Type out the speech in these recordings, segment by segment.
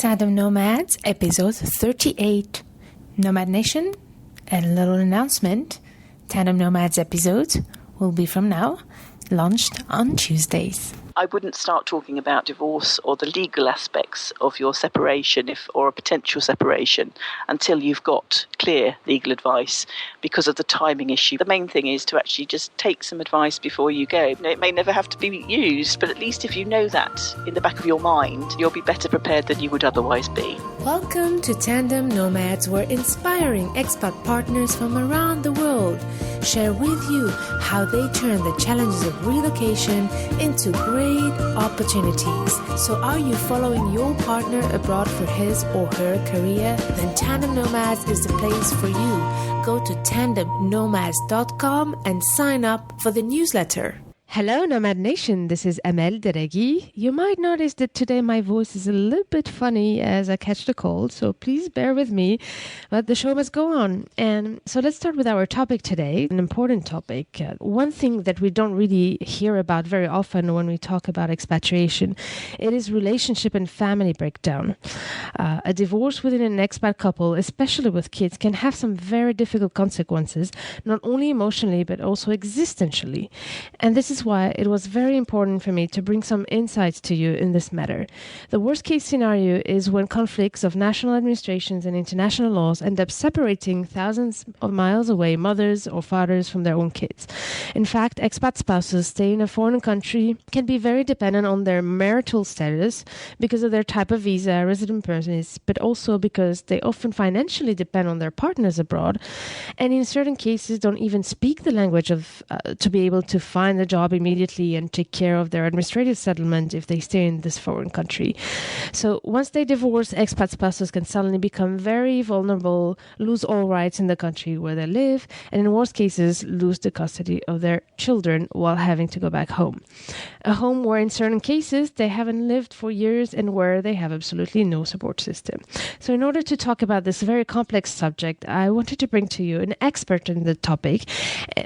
Tandem Nomads, episode 38. Nomad Nation, a little announcement. Tandem Nomads episodes will be from now, launched on Tuesdays. I wouldn't start talking about divorce or the legal aspects of your separation or a potential separation until you've got clear legal advice because of the timing issue. The main thing is to actually just take some advice before you go. It may never have to be used, but at least if you know that in the back of your mind, you'll be better prepared than you would otherwise be. Welcome to Tandem Nomads, where inspiring expat partners from around the world share with you how they turn the challenges of relocation into great opportunities. So are you following your partner abroad for his or her career? Then Tandem Nomads is the place for you. Go to tandemnomads.com and sign up for the newsletter. Hello, Nomad Nation. This is Amel Deregi. You might notice that today my voice is a little bit funny as I catch the cold, so please bear with me, but the show must go on. And so let's start with our topic today, an important topic. One thing that we don't really hear about very often when we talk about expatriation, it is relationship and family breakdown. A divorce within an expat couple, especially with kids, can have some very difficult consequences, not only emotionally, but also existentially. And this is why it was very important for me to bring some insights to you in this matter. The worst case scenario is when conflicts of national administrations and international laws end up separating thousands of miles away mothers or fathers from their own kids. In fact, expat spouses staying in a foreign country can be very dependent on their marital status because of their type of visa, resident permits, but also because they often financially depend on their partners abroad, and in certain cases don't even speak the language to be able to find a job immediately and take care of their administrative settlement if they stay in this foreign country. So once they divorce, expat spouses can suddenly become very vulnerable, lose all rights in the country where they live, and in worst cases, lose the custody of their children while having to go back home. A home where in certain cases they haven't lived for years and where they have absolutely no support system. So in order to talk about this very complex subject, I wanted to bring to you an expert in the topic,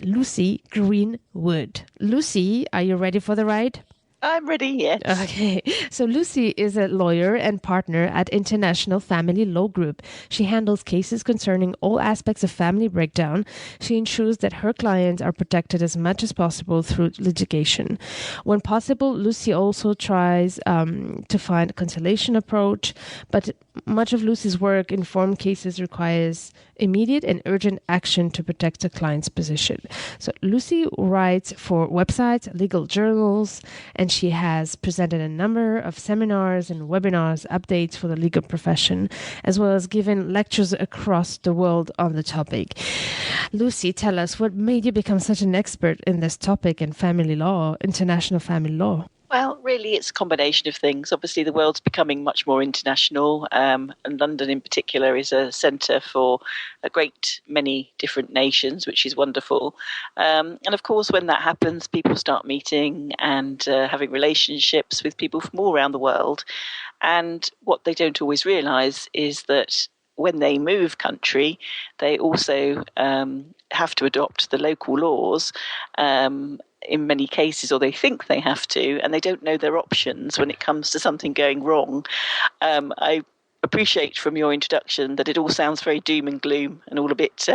Lucy Greenwood. Lucy, are you ready for the ride? I'm ready, yes. Okay, so Lucy is a lawyer and partner at International Family Law Group. She handles cases concerning all aspects of family breakdown. She ensures that her clients are protected as much as possible through litigation. When possible, Lucy also tries to find a conciliation approach, but much of Lucy's work in foreign cases requires immediate and urgent action to protect the client's position. So Lucy writes for websites, legal journals, and she has presented a number of seminars and webinars, updates for the legal profession, as well as given lectures across the world on the topic. Lucy, tell us, what made you become such an expert in this topic in family law, international family law? Well, really, it's a combination of things. Obviously, the world's becoming much more international, and London in particular is a centre for a great many different nations, which is wonderful. And of course, when that happens, people start meeting and having relationships with people from all around the world. And what they don't always realise is that when they move country, they also have to adopt the local laws in many cases, or they think they have to, and they don't know their options when it comes to something going wrong. I appreciate from your introduction that it all sounds very doom and gloom and all a bit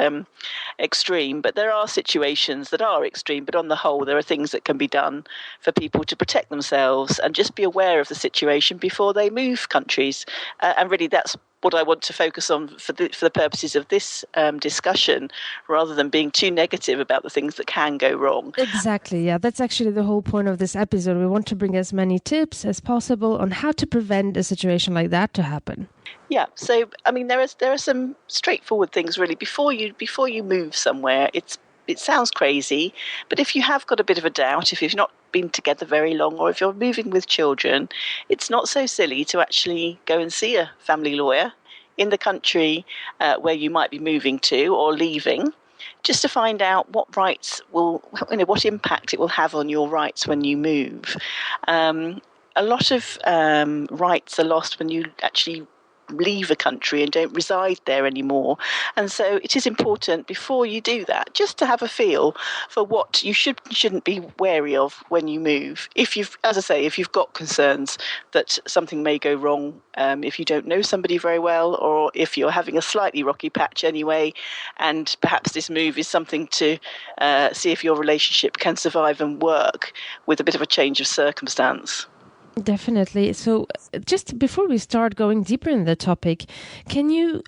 extreme, but there are situations that are extreme, but on the whole there are things that can be done for people to protect themselves and just be aware of the situation before they move countries. And really that's what I want to focus on for the purposes of this discussion, rather than being too negative about the things that can go wrong. Exactly, yeah. That's actually the whole point of this episode. We want to bring as many tips as possible on how to prevent a situation like that to happen. Yeah, so I mean, there are some straightforward things really. Before you move somewhere, it sounds crazy, but if you have got a bit of a doubt, if you've not been together very long, or if you're moving with children, it's not so silly to actually go and see a family lawyer in the country where you might be moving to or leaving, just to find out what what impact it will have on your rights when you move. A lot of rights are lost when you actually leave a country and don't reside there anymore. And so it is important before you do that just to have a feel for what you shouldn't be wary of when you move. If you've got concerns that something may go wrong, if you don't know somebody very well, or if you're having a slightly rocky patch anyway, and perhaps this move is something to see if your relationship can survive and work with a bit of a change of circumstance. Definitely. So just before we start going deeper in the topic, can you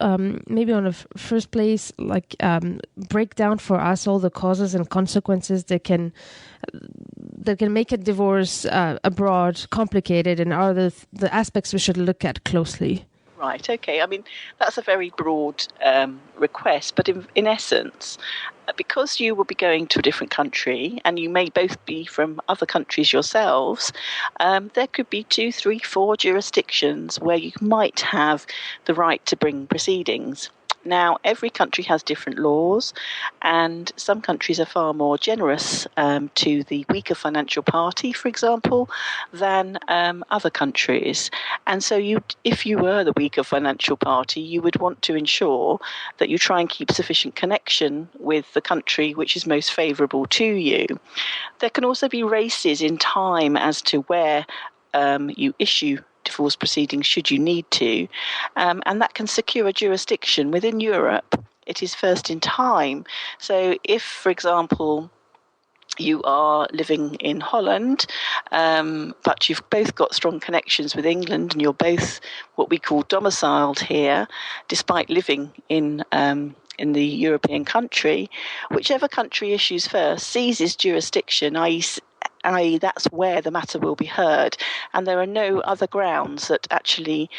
maybe on a first place, break down for us all the causes and consequences that can make a divorce abroad complicated, and are the aspects we should look at closely? Right, okay. I mean, that's a very broad request, but in essence, because you will be going to a different country and you may both be from other countries yourselves, there could be 2, 3, 4 jurisdictions where you might have the right to bring proceedings. Now, every country has different laws, and some countries are far more generous to the weaker financial party, for example, than other countries. And so if you were the weaker financial party, you would want to ensure that you try and keep sufficient connection with the country which is most favourable to you. There can also be races in time as to where you issue divorce proceedings should you need to, and that can secure a jurisdiction within Europe. It is first in time. So if, for example, you are living in Holland, but you've both got strong connections with England and you're both what we call domiciled here, despite living in the European country, whichever country issues first seizes jurisdiction, i.e. that's where the matter will be heard, and there are no other grounds that actually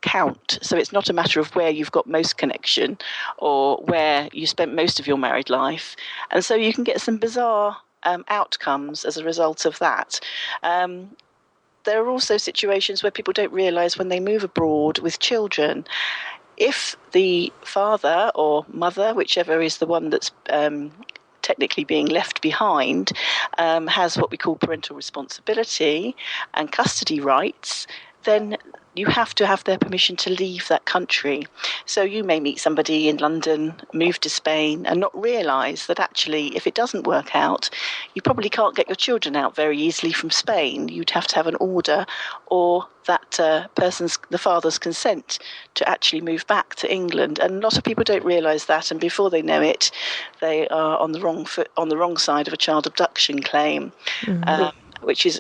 count. So it's not a matter of where you've got most connection or where you spent most of your married life, and so you can get some bizarre outcomes as a result of that. There are also situations where people don't realise when they move abroad with children, if the father or mother, whichever is the one that's technically being left behind, has what we call parental responsibility and custody rights, then you have to have their permission to leave that country. So you may meet somebody in London, move to Spain, and not realise that actually, if it doesn't work out, you probably can't get your children out very easily from Spain. You'd have to have an order or that the father's consent to actually move back to England. And a lot of people don't realise that, and before they know it, they are on the wrong side of a child abduction claim, which is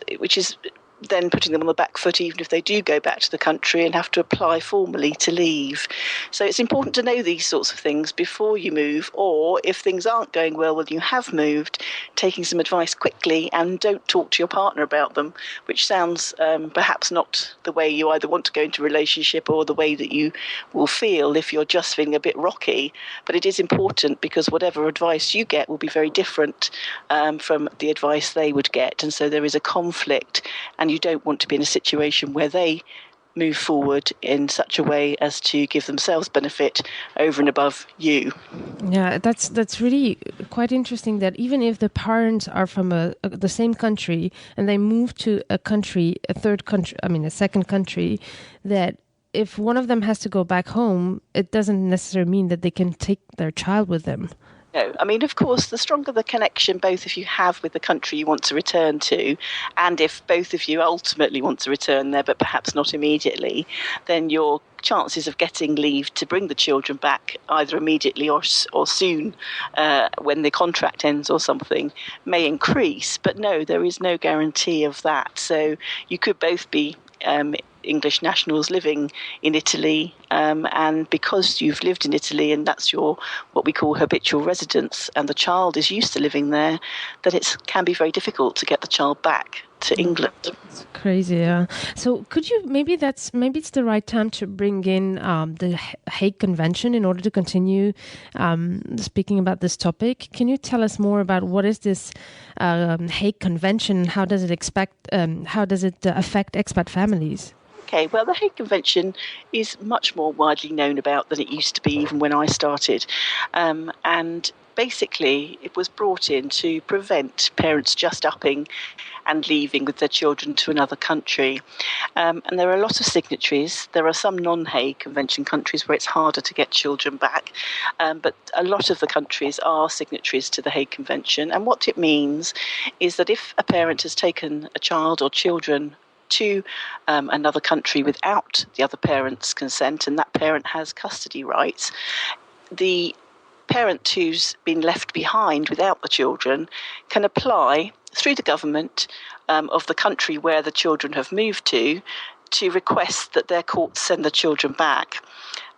then putting them on the back foot even if they do go back to the country and have to apply formally to leave. So it's important to know these sorts of things before you move, or if things aren't going well when you have moved, taking some advice quickly, and don't talk to your partner about them, which sounds perhaps not the way you either want to go into a relationship or the way that you will feel if you're just feeling a bit rocky. But it is important because whatever advice you get will be very different from the advice they would get, and so there is a conflict, and you don't want to be in a situation where they move forward in such a way as to give themselves benefit over and above you. Yeah, that's really quite interesting that even if the parents are from the same country and they move to a second country, that if one of them has to go back home, it doesn't necessarily mean that they can take their child with them. No, I mean, of course, the stronger the connection both of you have with the country you want to return to, and if both of you ultimately want to return there, but perhaps not immediately, then your chances of getting leave to bring the children back either immediately or soon when the contract ends or something may increase. But no, there is no guarantee of that. So you could both be English nationals living in Italy, and because you've lived in Italy and that's your what we call habitual residence, and the child is used to living there, that it can be very difficult to get the child back to England. It's crazy, yeah. So could you, maybe it's the right time to bring in the Hague Convention in order to continue speaking about this topic. Can you tell us more about what is this Hague Convention? How does it affect expat families? Okay, well, the Hague Convention is much more widely known about than it used to be even when I started. And basically it was brought in to prevent parents just upping and leaving with their children to another country. And there are a lot of signatories. There are some non-Hague Convention countries where it's harder to get children back, but a lot of the countries are signatories to the Hague Convention. And what it means is that if a parent has taken a child or children to another country without the other parent's consent, and that parent has custody rights, the parent who's been left behind without the children can apply through the government of the country where the children have moved to request that their courts send the children back.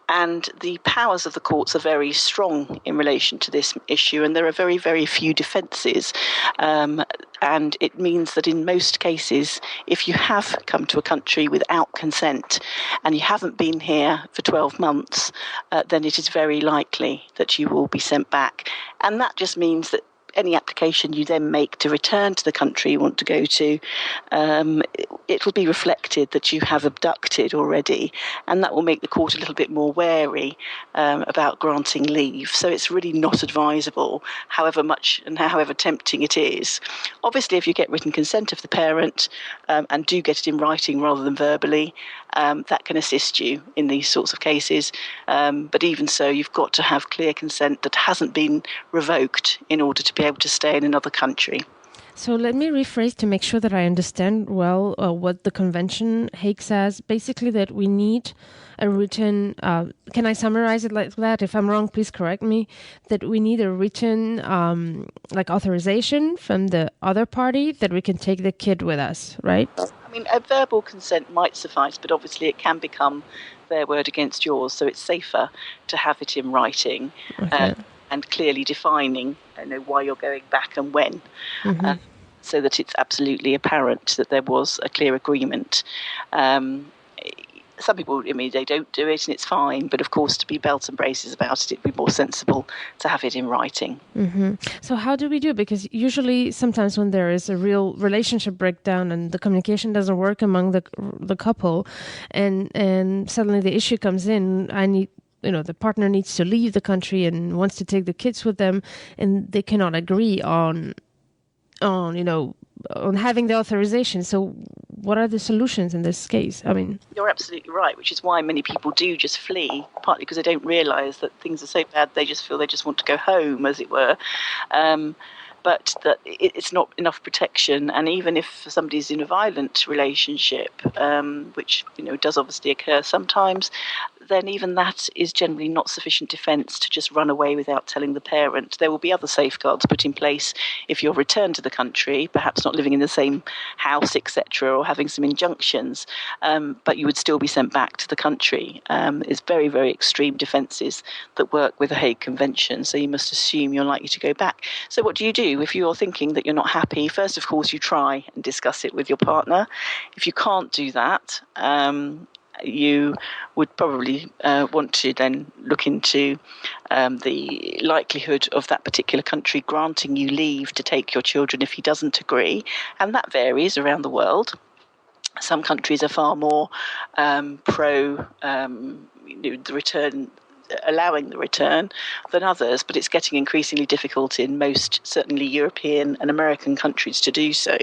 And the powers of the courts are very strong in relation to this issue, and there are very, very few defences. And it means that in most cases, if you have come to a country without consent and you haven't been here for 12 months, then it is very likely that you will be sent back. And that just means that any application you then make to return to the country you want to go to, it will be reflected that you have abducted already, and that will make the court a little bit more wary about granting leave. So it's really not advisable, however much and however tempting it is. Obviously, if you get written consent of the parent and do get it in writing rather than verbally, that can assist you in these sorts of cases. But even so, you've got to have clear consent that hasn't been revoked in order to be able to stay in another country. So let me rephrase to make sure that I understand well what the convention Hague says. Basically that we need a written, can I summarize it like that? If I'm wrong, please correct me. That we need a written authorization from the other party that we can take the kid with us, right? I mean, a verbal consent might suffice, but obviously it can become their word against yours. So it's safer to have it in writing. Okay. And clearly defining, why you're going back and when, so that it's absolutely apparent that there was a clear agreement. Some people, they don't do it and it's fine, but of course to be belt and braces about it, it'd be more sensible to have it in writing. Mm-hmm. So how do we do it? Because usually sometimes when there is a real relationship breakdown and the communication doesn't work among the couple and suddenly the issue comes in, the partner needs to leave the country and wants to take the kids with them, and they cannot agree on having the authorization. So what are the solutions in this case? I mean, you're absolutely right, which is why many people do just flee, partly because they don't realise that things are so bad they just feel they just want to go home, as it were. But that it's not enough protection. And even if somebody's in a violent relationship, which does obviously occur sometimes, then even that is generally not sufficient defence to just run away without telling the parent. There will be other safeguards put in place if you're returned to the country, perhaps not living in the same house, etc., or having some injunctions, but you would still be sent back to the country. It's very, very extreme defences that work with the Hague Convention, so you must assume you're likely to go back. So what do you do if you're thinking that you're not happy? First, of course, you try and discuss it with your partner. If you can't do that, you would probably want to then look into the likelihood of that particular country granting you leave to take your children if he doesn't agree. And that varies around the world. Some countries are far more pro the return, allowing the return, than others, but it's getting increasingly difficult in most, certainly European and American countries to do so,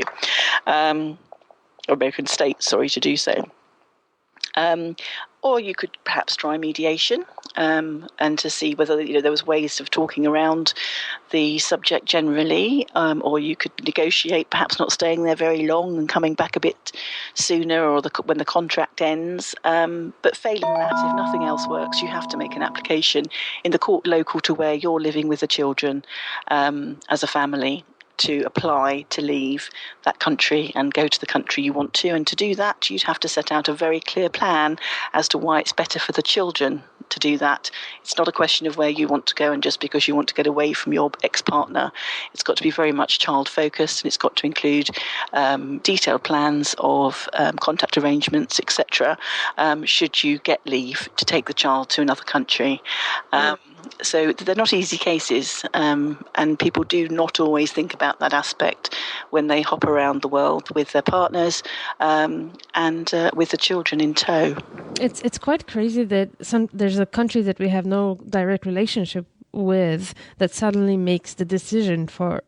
or American states, to do so. Or you could perhaps try mediation and to see whether there was ways of talking around the subject generally, or you could negotiate perhaps not staying there very long and coming back a bit sooner, or when the contract ends. But failing that, if nothing else works, you have to make an application in the court local to where you're living with the children as a family, to apply to leave that country and go to the country you want to. And to do that, you'd have to set out a very clear plan as to why it's better for the children to do that. It's not a question of where you want to go and just because you want to get away from your ex-partner. It's got to be very much child-focused, and it's got to include detailed plans of contact arrangements, etc., should you get leave to take the child to another country. So they're not easy cases, and people do not always think about that aspect when they hop around the world with their partners and with the children in tow. It's quite crazy that there's a country that we have no direct relationship with that suddenly makes the decision for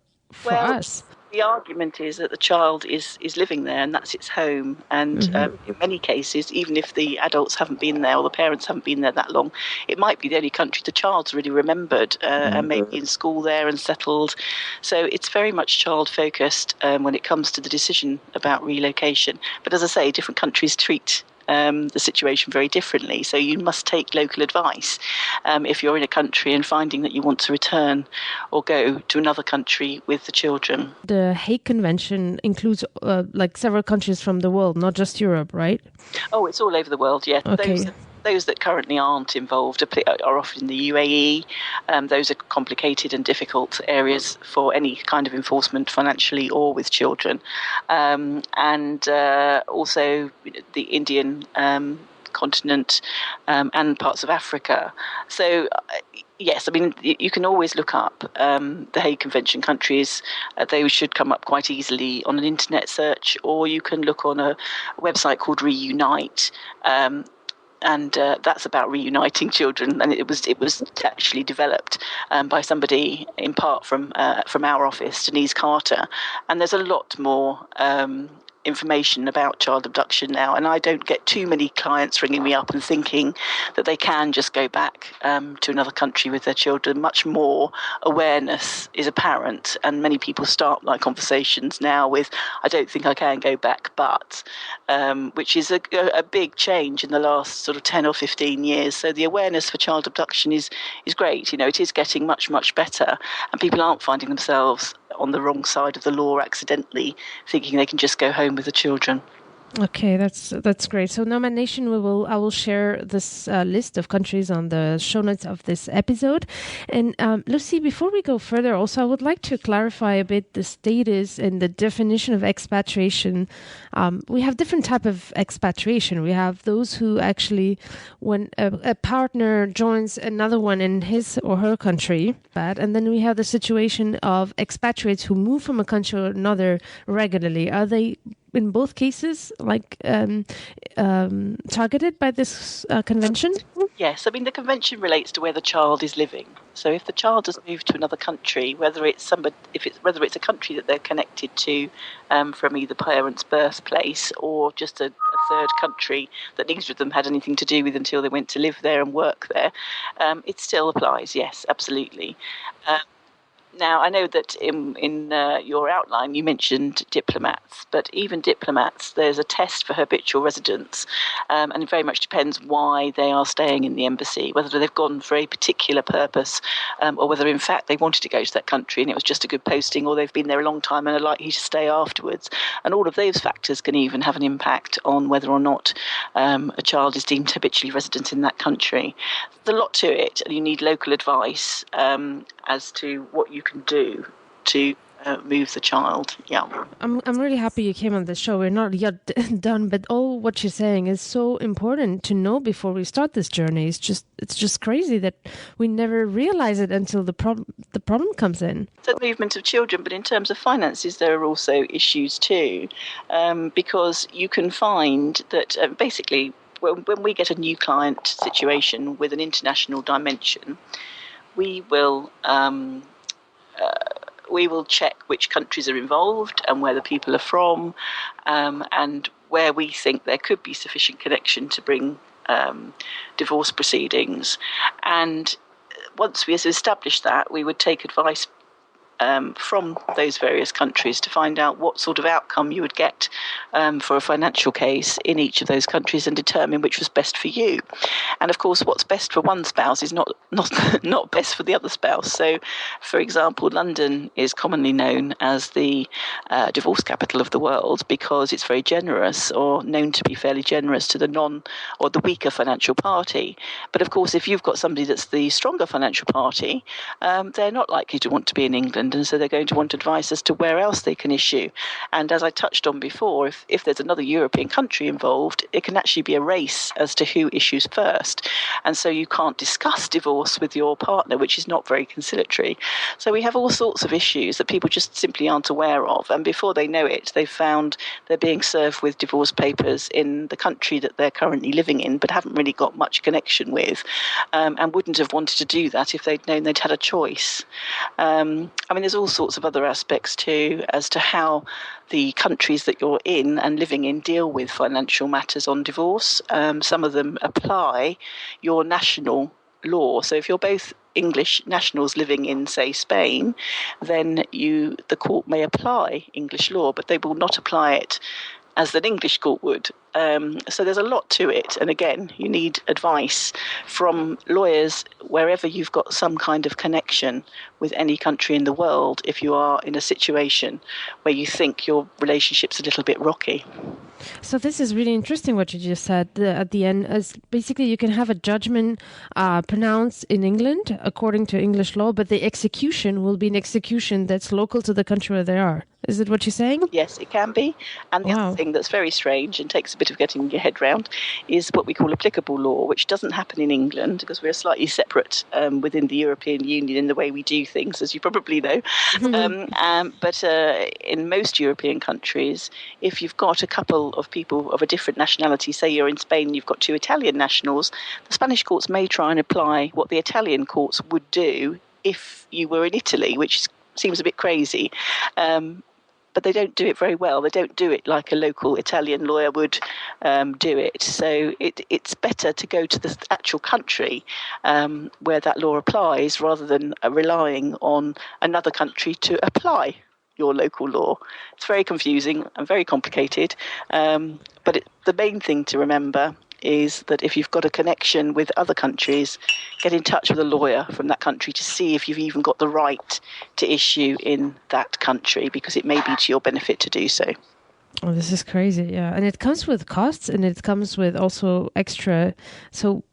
us? The argument is that the child is living there and that's its home. And in many cases, even if the adults haven't been there or the parents haven't been there that long, it might be the only country the child's really remembered and maybe in school there and settled. So it's very much child-focused when it comes to the decision about relocation. But as I say, different countries treat the situation very differently. So you must take local advice if you're in a country and finding that you want to return or go to another country with the children. The Hague Convention includes like several countries from the world, not just Europe, right? Oh, it's all over the world, yeah. Okay. Those that currently aren't involved are often in the UAE. Those are complicated and difficult areas for any kind of enforcement, financially or with children. And also the Indian continent and parts of Africa. So, yes, I mean, you can always look up the Hague Convention countries. They should come up quite easily on an internet search, or you can look on a website called Reunite. And that's about reuniting children, and it was actually developed by somebody in part from our office, Denise Carter. And there's a lot more information about child abduction now, and I don't get too many clients ringing me up and thinking that they can just go back to another country with their children. Much more awareness is apparent, and many people start my conversations now with, I don't think I can go back, but which is a big change in the last sort of 10 or 15 years. So the awareness for child abduction is great. You know, it is getting much, much better, and people aren't finding themselves on the wrong side of the law accidentally, thinking they can just go home with the children. Okay, that's great. So Nomad Nation, I will share this list of countries on the show notes of this episode. And Lucy, before we go further, also I would like to clarify a bit the status and the definition of expatriation. We have different type of expatriation. We have those who actually, when a partner joins another one in his or her country, and then we have the situation of expatriates who move from a country to another regularly. Are they in both cases targeted by this convention? Yes, I mean the convention relates to where the child is living. So if the child has moved to another country, whether it's a country that they're connected to from either parents' birthplace or just a third country that neither of them had anything to do with until they went to live there and work there, it still applies. Yes, absolutely. Now, I know that in your outline you mentioned diplomats, but even diplomats, there's a test for habitual residence, and it very much depends why they are staying in the embassy, whether they've gone for a particular purpose, or whether in fact they wanted to go to that country and it was just a good posting, or they've been there a long time and are likely to stay afterwards. And all of those factors can even have an impact on whether or not a child is deemed habitually resident in that country. There's a lot to it, and you need local advice as to what you can do to move the child. Yeah, I'm really happy you came on the show. We're not yet done, but all what you're saying is so important to know before we start this journey. It's just crazy that we never realize it until the problem comes in. The movement of children, but in terms of finances, there are also issues too, because you can find that basically when we get a new client situation with an international dimension, we will check which countries are involved and where the people are from, and where we think there could be sufficient connection to bring divorce proceedings. And once we have established that, we would take advice from those various countries to find out what sort of outcome you would get for a financial case in each of those countries and determine which was best for you. And of course, what's best for one spouse is not best for the other spouse. So, for example, London is commonly known as the divorce capital of the world because it's very generous, or known to be fairly generous to the weaker financial party. But of course, if you've got somebody that's the stronger financial party, they're not likely to want to be in England England, and so they're going to want advice as to where else they can issue. And as I touched on before, if there's another European country involved, it can actually be a race as to who issues first. And so you can't discuss divorce with your partner, which is not very conciliatory. So we have all sorts of issues that people just simply aren't aware of. And before they know it, they've found they're being served with divorce papers in the country that they're currently living in, but haven't really got much connection with, and wouldn't have wanted to do that if they'd known they'd had a choice. I mean, there's all sorts of other aspects too as to how the countries that you're in and living in deal with financial matters on divorce. Some of them apply your national law. So if you're both English nationals living in, say, Spain, then the court may apply English law, but they will not apply it as an English court would. So there's a lot to it. And again, you need advice from lawyers wherever you've got some kind of connection with any country in the world if you are in a situation where you think your relationship's a little bit rocky. So this is really interesting what you just said at the end. As basically, you can have a judgment pronounced in England according to English law, but the execution will be an execution that's local to the country where they are. Is it what you're saying? Yes, it can be. And the other thing that's very strange and takes a bit of getting your head round is what we call applicable law, which doesn't happen in England because we're slightly separate within the European Union in the way we do things, as you probably know. But in most European countries, if you've got a couple of people of a different nationality, say you're in Spain and you've got two Italian nationals, the Spanish courts may try and apply what the Italian courts would do if you were in Italy, which seems a bit crazy. But they don't do it very well. They don't do it like a local Italian lawyer would do it. So it's better to go to the actual country where that law applies rather than relying on another country to apply your local law. It's very confusing and very complicated. But the main thing to remember is that if you've got a connection with other countries, get in touch with a lawyer from that country to see if you've even got the right to issue in that country, because it may be to your benefit to do so. Oh, this is crazy, yeah. And it comes with costs and it comes with also extra. So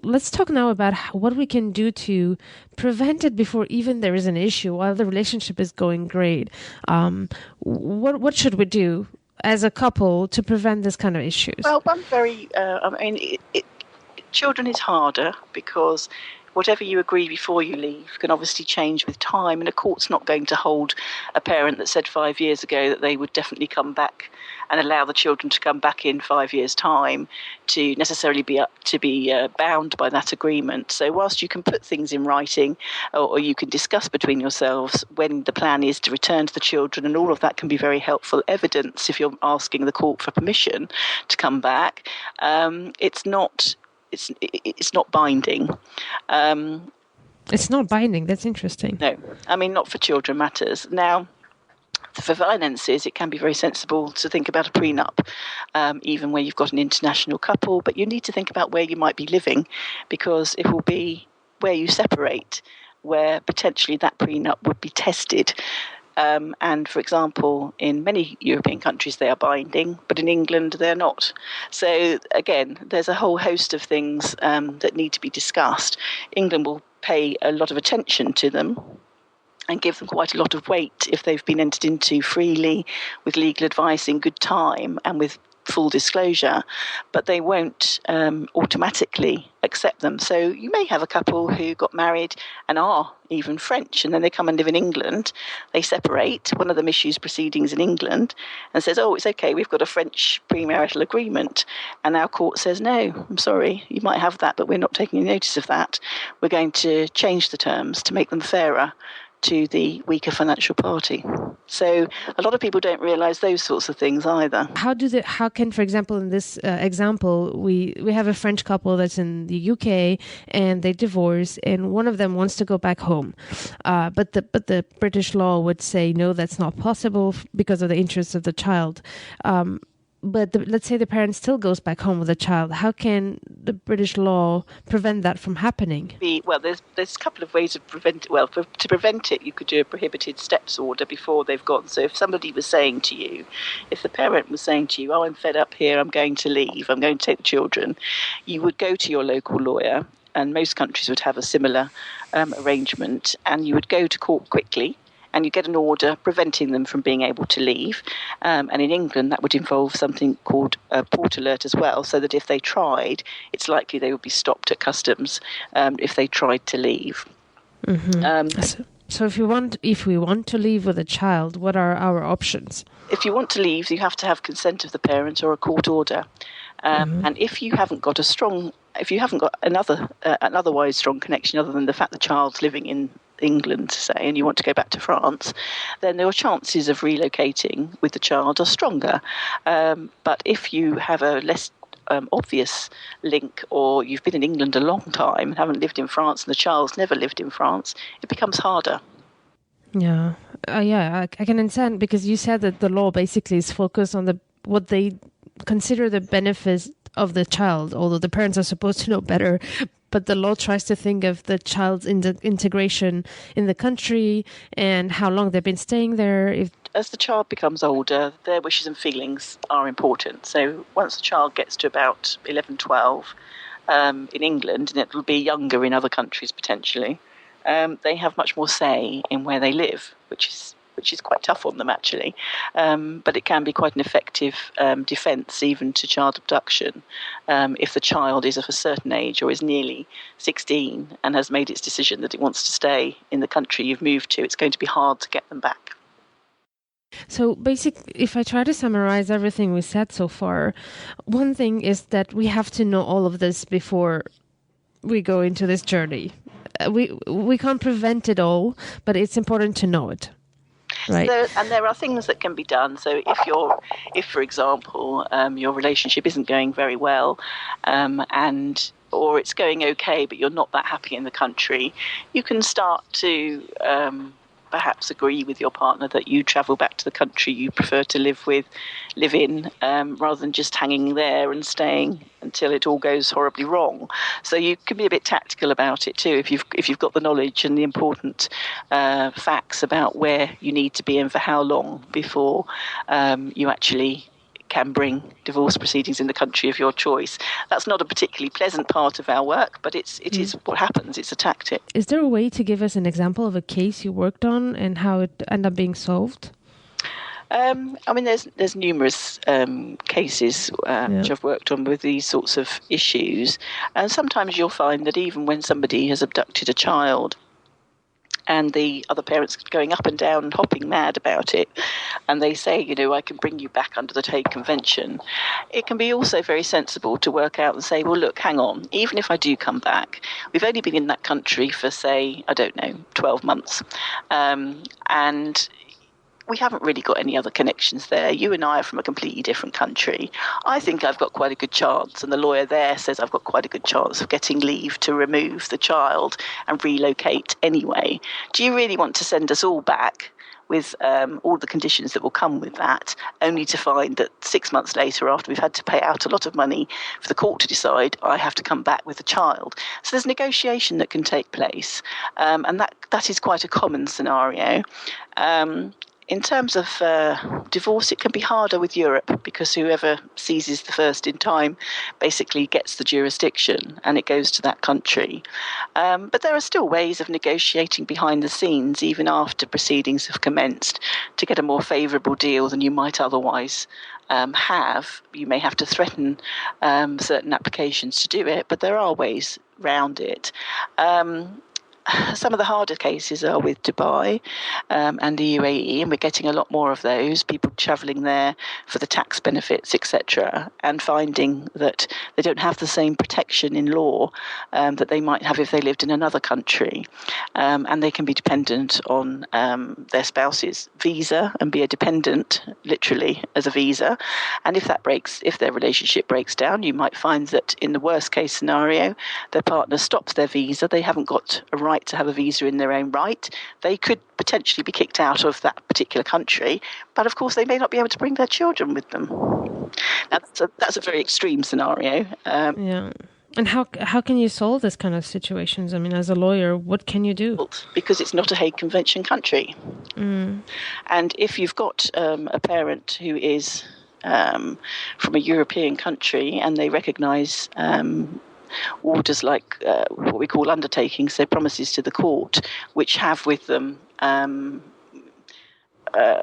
let's talk now about what we can do to prevent it before even there is an issue while the relationship is going great. What should we do as a couple to prevent this kind of issues? Well, children is harder because whatever you agree before you leave can obviously change with time, and a court's not going to hold a parent that said 5 years ago that they would definitely come back and allow the children to come back in 5 years' time to necessarily be bound by that agreement. So whilst you can put things in writing or you can discuss between yourselves when the plan is to return to the children, and all of that can be very helpful evidence if you're asking the court for permission to come back, it's not binding. It's not binding. That's interesting. No, I mean, not for children matters. Now, for finances, it can be very sensible to think about a prenup, even where you've got an international couple, but you need to think about where you might be living, because it will be where you separate where potentially that prenup would be tested. And for example, in many European countries, they are binding, but in England, they're not. So again, there's a whole host of things that need to be discussed. England will pay a lot of attention to them and give them quite a lot of weight if they've been entered into freely with legal advice in good time and with full disclosure, but they won't automatically accept them. So you may have a couple who got married and are even French, and then they come and live in England. They separate. One of them issues proceedings in England and says, oh, it's okay, we've got a French premarital agreement. And our court says, no, I'm sorry, you might have that, but we're not taking any notice of that. We're going to change the terms to make them fairer to the weaker financial party. So a lot of people don't realise those sorts of things either. How can, for example, in this example, we have a French couple that's in the UK and they divorce, and one of them wants to go back home, but the British law would say no, that's not possible because of the interests of the child. But let's say the parent still goes back home with the child. How can the British law prevent that from happening? Well, there's a couple of ways of prevent it. Well, to prevent it, you could do a prohibited steps order before they've gone. So if somebody was saying to you, if the parent was saying to you, oh, I'm fed up here, I'm going to leave, I'm going to take the children, you would go to your local lawyer and most countries would have a similar arrangement, and you would go to court quickly and you get an order preventing them from being able to leave. And in England, that would involve something called a port alert as well, so that if they tried, it's likely they would be stopped at customs if they tried to leave. Mm-hmm. So if we want to leave with a child, what are our options? If you want to leave, you have to have consent of the parent or a court order. And if you haven't got an otherwise strong connection other than the fact the child's living in England, say, and you want to go back to France, then your chances of relocating with the child are stronger. But if you have a less obvious link, or you've been in England a long time and haven't lived in France and the child's never lived in France, it becomes harder. Yeah. I can understand, because you said that the law basically is focused on what they consider the benefits of the child, although the parents are supposed to know better. But the law tries to think of the child's integration in the country and how long they've been staying there. As the child becomes older, their wishes and feelings are important. So once the child gets to about 11, 12 in England, and it will be younger in other countries potentially, they have much more say in where they live, which is quite tough on them actually. But it can be quite an effective defence even to child abduction if the child is of a certain age or is nearly 16 and has made its decision that it wants to stay in the country you've moved to. It's going to be hard to get them back. So basically, if I try to summarize everything we said so far, one thing is that we have to know all of this before we go into this journey. We can't prevent it all, but it's important to know it. Right. And there are things that can be done. So if for example, your relationship isn't going very well, or it's going okay, but you're not that happy in the country, you can start to perhaps agree with your partner that you travel back to the country you prefer to live in, rather than just hanging there and staying until it all goes horribly wrong. So you can be a bit tactical about it too, if you've got the knowledge and the important facts about where you need to be and for how long before you actually can bring divorce proceedings in the country of your choice. That's not a particularly pleasant part of our work, but it is what happens. It's a tactic. Is there a way to give us an example of a case you worked on and how it ended up being solved? There's numerous cases which I've worked on with these sorts of issues, and sometimes you'll find that even when somebody has abducted a child and the other parents going up and down and hopping mad about it, and they say, I can bring you back under the Hague Convention, it can be also very sensible to work out and say, well, look, hang on, even if I do come back, we've only been in that country for, say, 12 months, and we haven't really got any other connections there. You and I are from a completely different country. I think I've got quite a good chance, and the lawyer there says I've got quite a good chance of getting leave to remove the child and relocate anyway. Do you really want to send us all back with all the conditions that will come with that, only to find that 6 months later, after we've had to pay out a lot of money for the court to decide, I have to come back with the child? So there's negotiation that can take place, and that is quite a common scenario. In terms of divorce, it can be harder with Europe because whoever seizes the first in time basically gets the jurisdiction and it goes to that country. But there are still ways of negotiating behind the scenes, even after proceedings have commenced, to get a more favourable deal than you might otherwise have. You may have to threaten certain applications to do it, but there are ways round it. Some of the harder cases are with Dubai and the UAE, and we're getting a lot more of those, people travelling there for the tax benefits, etc., and finding that they don't have the same protection in law that they might have if they lived in another country, and they can be dependent on their spouse's visa and be a dependent, literally, as a visa. And if their relationship breaks down, you might find that in the worst case scenario, their partner stops their visa, they haven't got a right to have a visa in their own right. They could potentially be kicked out of that particular country, but of course they may not be able to bring their children with them. That's a very extreme scenario. And how can you solve this kind of situations? I mean, as a lawyer, what can you do? Because it's not a Hague Convention country. And if you've got a parent who is from a European country and they recognise orders like what we call undertakings, so promises to the court, which have with them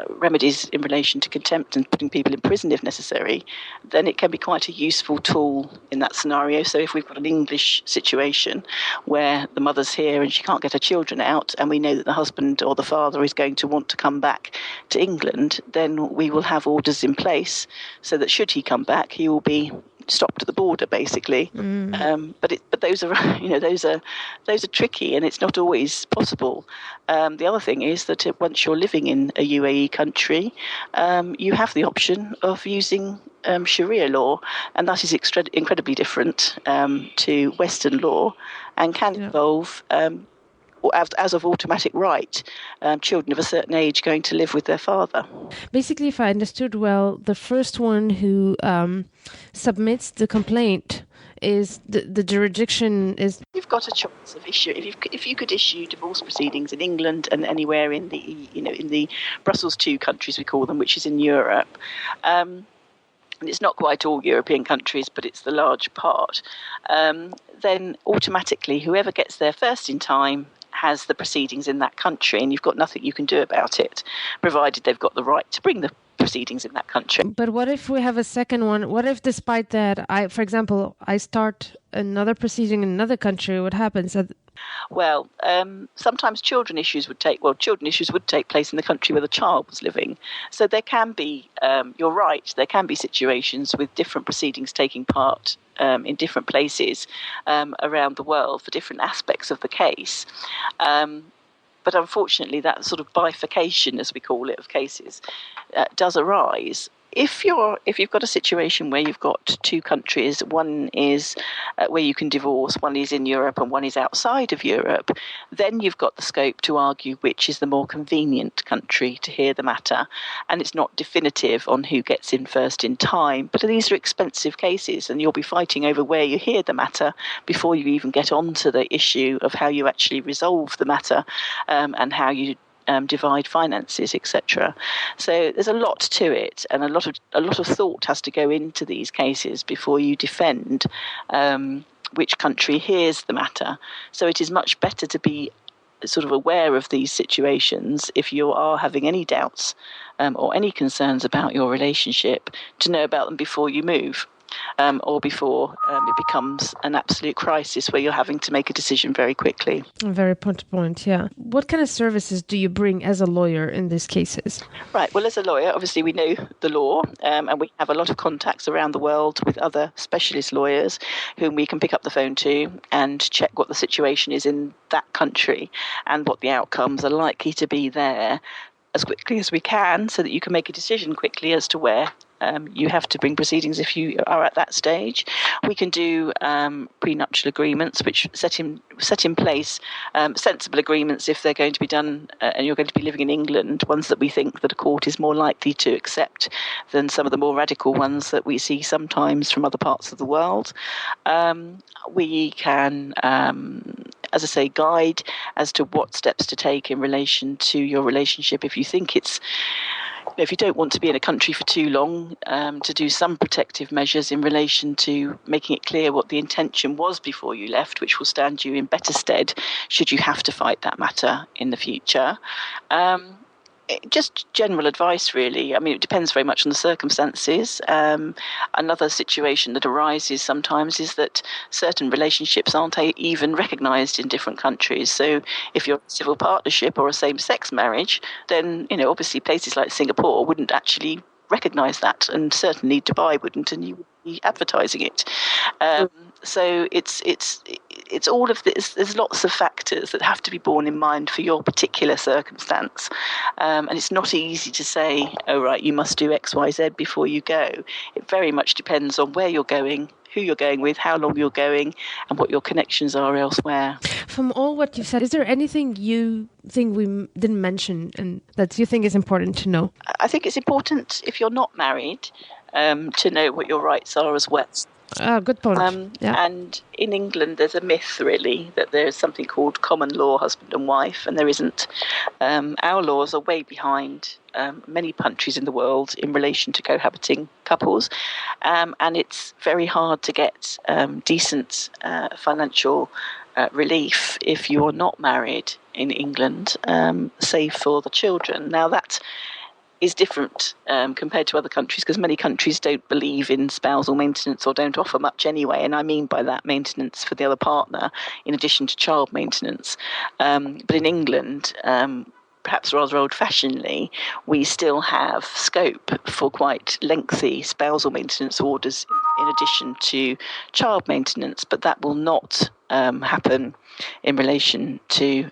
remedies in relation to contempt and putting people in prison if necessary, then it can be quite a useful tool in that scenario. So if we've got an English situation where the mother's here and she can't get her children out, and we know that the husband or the father is going to want to come back to England, then we will have orders in place so that should he come back, he will be stopped at the border, basically. But those are those are tricky, and it's not always possible. The other thing is that once you're living in a UAE country, you have the option of using Sharia law, and that is incredibly different to Western law, and can involve as of automatic right, children of a certain age going to live with their father. Basically, if I understood well, the first one who submits the complaint is the jurisdiction is. You've got a choice of issue. If you could issue divorce proceedings in England and anywhere in the Brussels II countries we call them, which is in Europe. And it's not quite all European countries, but it's the large part, then automatically whoever gets there first in time has the proceedings in that country, and you've got nothing you can do about it, provided they've got the right to bring the proceedings in that country. But what if we have a second one? What if despite that, for example, I start another proceeding in another country? What happens? Well, sometimes children issues would take place in the country where the child was living. So there can be, you're right, there can be situations with different proceedings taking part in different places around the world for different aspects of the case. But unfortunately, that sort of bifurcation, as we call it, of cases does arise. If you've got a situation where you've got two countries, one is where you can divorce, one is in Europe and one is outside of Europe, then you've got the scope to argue which is the more convenient country to hear the matter. And it's not definitive on who gets in first in time, but these are expensive cases, and you'll be fighting over where you hear the matter before you even get onto the issue of how you actually resolve the matter and how you divide finances, etc. So there's a lot to it, and a lot of thought has to go into these cases before you defend which country hears the matter. So it is much better to be sort of aware of these situations if you are having any doubts or any concerns about your relationship, to know about them before you move. Or before it becomes an absolute crisis where you're having to make a decision very quickly. Very point, yeah. What kind of services do you bring as a lawyer in these cases? Right, well, as a lawyer, obviously we know the law, and we have a lot of contacts around the world with other specialist lawyers whom we can pick up the phone to and check what the situation is in that country and what the outcomes are likely to be there as quickly as we can, so that you can make a decision quickly as to where you have to bring proceedings if you are at that stage. We can do prenuptial agreements, which set in place sensible agreements if they're going to be done and you're going to be living in England, ones that we think that a court is more likely to accept than some of the more radical ones that we see sometimes from other parts of the world. We can, as I say, guide as to what steps to take in relation to your relationship if you think if you don't want to be in a country for too long, to do some protective measures in relation to making it clear what the intention was before you left, which will stand you in better stead should you have to fight that matter in the future. Just general advice, really. I mean, it depends very much on the circumstances. Another situation that arises sometimes is that certain relationships aren't even recognised in different countries. So if you're a civil partnership or a same-sex marriage, then, obviously places like Singapore wouldn't actually recognise that, and certainly Dubai wouldn't, and you would be advertising it. So it's all of this. There's lots of factors that have to be borne in mind for your particular circumstance, and it's not easy to say, oh right, you must do X, Y, Z before you go. It very much depends on where you're going, who you're going with, how long you're going, and what your connections are elsewhere. From all what you've said, is there anything you think we didn't mention and that you think is important to know? I think it's important, if you're not married, to know what your rights are as well. Good point. And in England, there's a myth, really, that there's something called common law husband and wife, and there isn't. Our laws are way behind many countries in the world in relation to cohabiting couples, and it's very hard to get decent financial relief if you're not married in England, save for the children. Now, that is different compared to other countries, because many countries don't believe in spousal maintenance or don't offer much anyway, and I mean by that maintenance for the other partner in addition to child maintenance. But in England, perhaps rather old-fashionedly, we still have scope for quite lengthy spousal maintenance orders in addition to child maintenance, but that will not happen in relation to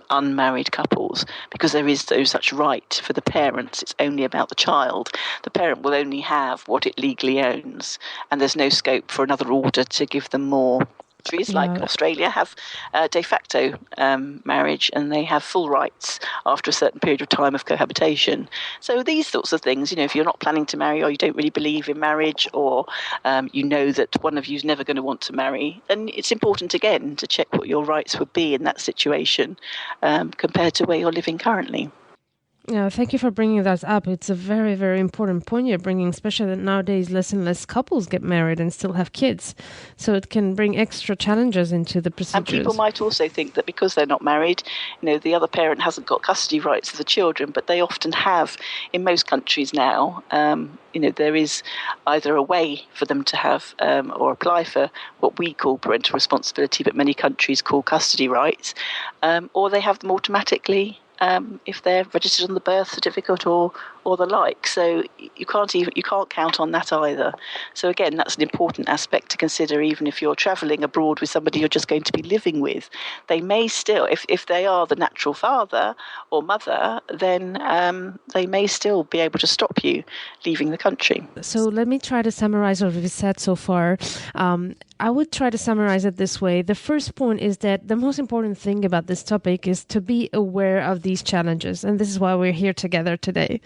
unmarried couples, because there is no such right for the parents. It's only about the child. The parent will only have what it legally owns, and there's no scope for another order to give them more. Countries like Australia have de facto marriage, and they have full rights after a certain period of time of cohabitation. So these sorts of things, if you're not planning to marry, or you don't really believe in marriage, or you know that one of you is never going to want to marry, then it's important again to check what your rights would be in that situation compared to where you're living currently. Yeah, thank you for bringing that up. It's a very, very important point you're bringing, especially that nowadays less and less couples get married and still have kids. So it can bring extra challenges into the procedures. And people might also think that because they're not married, the other parent hasn't got custody rights of the children, but they often have in most countries now. There is either a way for them to have or apply for what we call parental responsibility, but many countries call custody rights, or they have them automatically if they're registered on the birth certificate or the like. So you can't count on that either. So again, that's an important aspect to consider. Even if you're travelling abroad with somebody you're just going to be living with, they may still, if they are the natural father or mother, then they may still be able to stop you leaving the country. So let me try to summarize what we've said so far. I would try to summarize it this way. The first point is that the most important thing about this topic is to be aware of these challenges. And this is why we're here together today.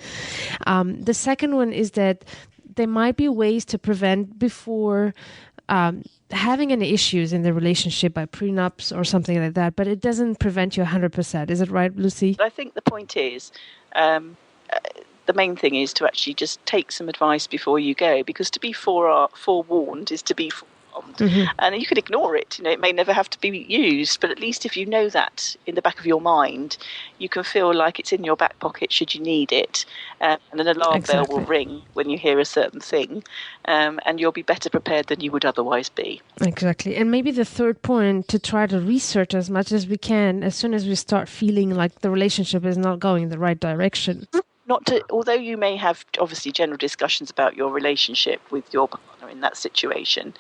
The second one is that there might be ways to prevent before having any issues in the relationship by prenups or something like that, but it doesn't prevent you 100%. Is it right, Lucy? I think the point is the main thing is to actually just take some advice before you go, because to be forewarned is to be forearmed. Mm-hmm. And you can ignore it. It may never have to be used, but at least if you know that in the back of your mind, you can feel like it's in your back pocket should you need it. And an alarm bell will ring when you hear a certain thing, and you'll be better prepared than you would otherwise be. Exactly. And maybe the third point, to try to research as much as we can as soon as we start feeling like the relationship is not going in the right direction. Although you may have obviously general discussions about your relationship with your partner in that situation,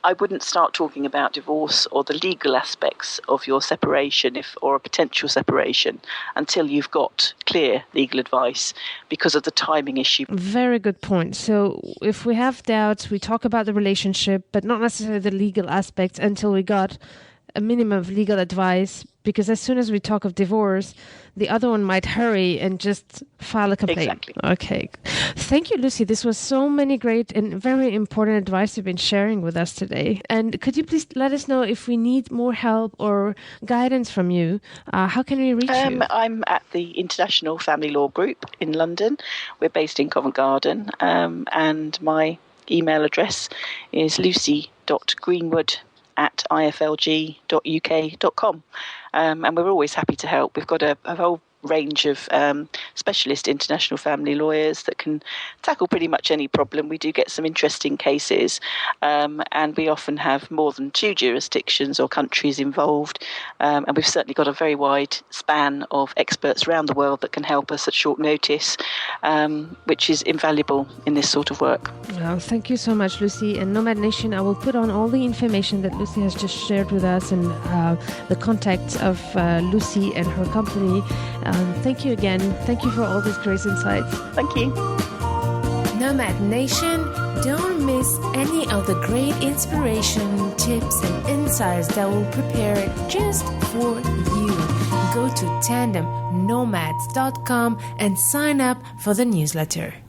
I wouldn't start talking about divorce or the legal aspects of your separation or a potential separation until you've got clear legal advice, because of the timing issue. Very good point. So if we have doubts, we talk about the relationship, but not necessarily the legal aspects until we got a minimum of legal advice, because as soon as we talk of divorce, the other one might hurry and just file a complaint. Exactly. Okay. Thank you, Lucy. This was so many great and very important advice you've been sharing with us today. And could you please let us know if we need more help or guidance from you? How can we reach you? I'm at the International Family Law Group in London. We're based in Covent Garden. And my email address is lucy.greenwood@iflg.uk.com. And we're always happy to help. We've got a whole range of specialist international family lawyers that can tackle pretty much any problem. We do get some interesting cases, and we often have more than 2 jurisdictions or countries involved, and we've certainly got a very wide span of experts around the world that can help us at short notice, which is invaluable in this sort of work. Well, thank you so much, Lucy. And Nomad Nation, I will put on all the information that Lucy has just shared with us, and the contacts of Lucy and her company. Thank you again. Thank you for all these great insights. Thank you. Nomad Nation, don't miss any of the great inspiration, tips, and insights that will prepare it just for you. Go to tandemnomads.com and sign up for the newsletter.